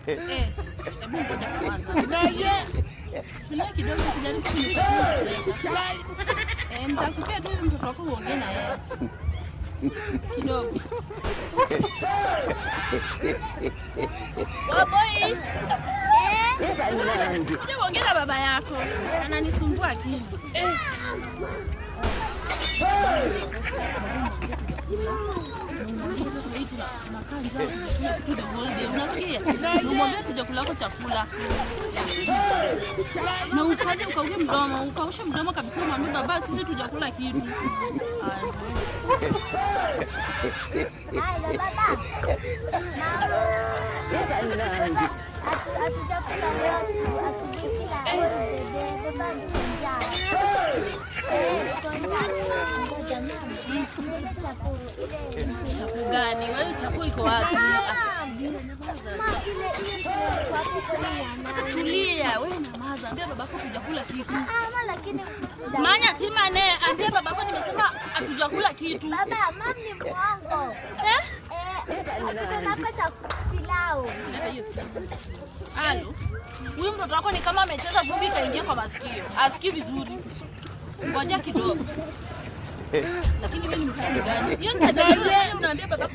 Hebu ngoja kwanza. Tulia kidogo sijaribu kunipeleka. Nitakupea tu mtoto wako uongee na yeye. Kidogo. Waboi. Kuja uongee na baba yako. Ananisumbua akili. Chakula na ukaje ukauge mdomo, ukaushe mdomo kabisa, mwambie baba sisi tujakula kitu. Chapu gani? Wewe chapu iko wapi? Tulia, wewe nyamaza. Ambia babako tujakula kitu. Manya kimane, ambia babako nimesema hatujakula kitu. Baba, mama ni mwongo. Tunapata pilau. Halo. Huyu mtoto wako ni kama amecheza vumbi kaingia kwa masikio. Asikii vizuri. Ngoja kidogo. Lakini mimi ni mkali gani? Yeye unaambia babako